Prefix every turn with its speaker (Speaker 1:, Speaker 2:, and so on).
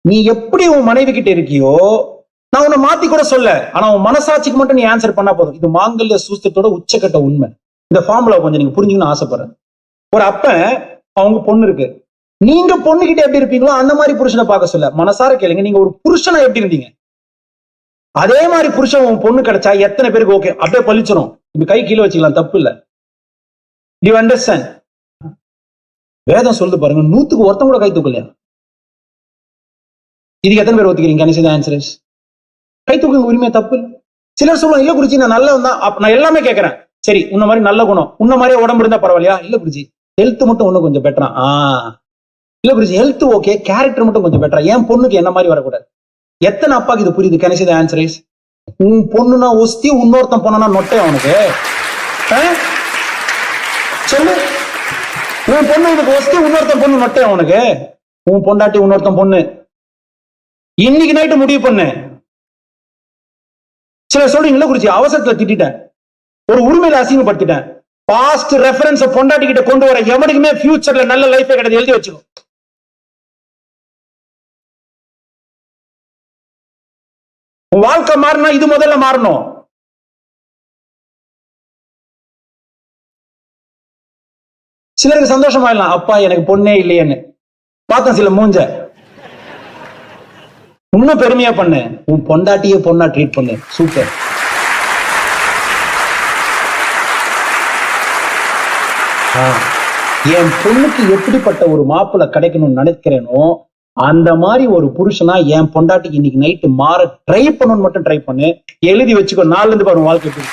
Speaker 1: நீ எப்படி உன் மனைவி கிட்ட இருக்கியோ, நான் உன்னை மாத்தி கூட சொல்ல, ஆனா உன் மனசாட்சிக்கு மட்டும் நீ ஆன்சர் பண்ணா போதும். இது மாங்கல்ய சூஸ்திரத்தோட உச்சக்கட்ட உண்மை. இந்த ஃபார்முலா கொஞ்சம் நீங்க புரிஞ்சுக்கணும்னு ஆசைப்படுறேன். ஒரு அப்பன் அவங்க பொண்ணு இருக்கு, நீங்க பொண்ணுகிட்ட எப்படி இருப்பீங்களோ அந்த மாதிரி புருஷனை பார்க்க சொல்ல. மனசார கேளுங்க, நீங்க ஒரு புருஷனை எப்படி இருந்தீங்க அதே மாதிரி புருஷன் உன் பொண்ணு கிடைச்சா எத்தனை பேருக்கு ஓகே, அப்படியே பழிச்சிடும். இப்ப கை கீழே வச்சுக்கலாம், தப்பு இல்ல. You understand? வேதம் சொல்லுது பாருங்க, 100க்கு ஒருத்தன் கூட கை தூக்கலையா? இதுக்கு எத்தனை பேர் ஒத்துக்கிறீங்க? கணிசத ஆன்சர் இஸ் கை தூக்குங்க, உரிமையா, தப்பு இல்லை. சிலர் சொல்லுவாங்க, இல்ல குருஜி நான் நல்லவன் தான், நான் எல்லாமே கேட்கறேன். சரி, உன்ன மாதிரி நல்ல குணம், உன்ன மாதிரியே உடம்பு இருந்தா பரவாயில்லையா? இல்ல குருஜி ஹெல்த் மட்டும் ஒண்ணு கொஞ்சம் பெட்டரா. இல்ல குருஜி ஹெல்த் ஓகே, கேரக்டர் மட்டும் கொஞ்சம் பெட்டரா. என் பொண்ணுக்கு என்ன மாதிரி வரக்கூடாது. எத்தனை அப்பாக்கு இது புரியுது? கணிசத ஆன்சர் இஸ் உன் பொண்ணுனா ஒஸ்தி, இன்னொருத்தன் பொண்ணுனா நொட்டை அவனுக்கு. சொல்லு, உன் பொண்ணு உனக்கு ஒஸ்தி, இன்னொருத்தன் பொண்ணு நொட்டை அவனுக்கு. உன் பொண்டாட்டி இன்னொருத்தன் பொண்ணு, இன்னைக்கு நைட்டு முடிவு பண்ணு. சில சொல்றீங்களா குருஜி அவசரத்துல திட்டேன், ஒரு உரிமையில அசிங்கப்படுத்திட்டேன். பாஸ்ட் ரெஃபரன்ஸ் பொண்டாட்டி கிட்ட கொண்டு வர எவனுக்குமே ஃபியூச்சர்ல நல்ல லைஃபே கிடையாது. எழுதி வச்சுக்கோ. வாழ்க்கை மாறினா இது முதல்ல மாறணும். சிலருக்கு சந்தோஷமாயிடலாம், அப்பா எனக்கு பொண்ணே இல்லையேன்னு. பார்த்தேன் சில மூஞ்ச. இன்னும் பெருமையா பண்ணு, உன் பொண்டாட்டியே பொண்ணா ட்ரீட் பண்ணு. சூப்பர். என் பொண்ணுக்கு எப்படிப்பட்ட ஒரு மாப்பிள்ளை கிடைக்கணும்னு நினைக்கிறேனோ அந்த மாதிரி ஒரு புருஷனா என் பொண்டாட்டிக்கு இன்னைக்கு நைட்டு மாற ட்ரை பண்ணணும்னு மட்டும் ட்ரை பண்ணு. எழுதி வச்சுக்கோ, நாள்ல இருந்து பாருங்க வாழ்க்கை.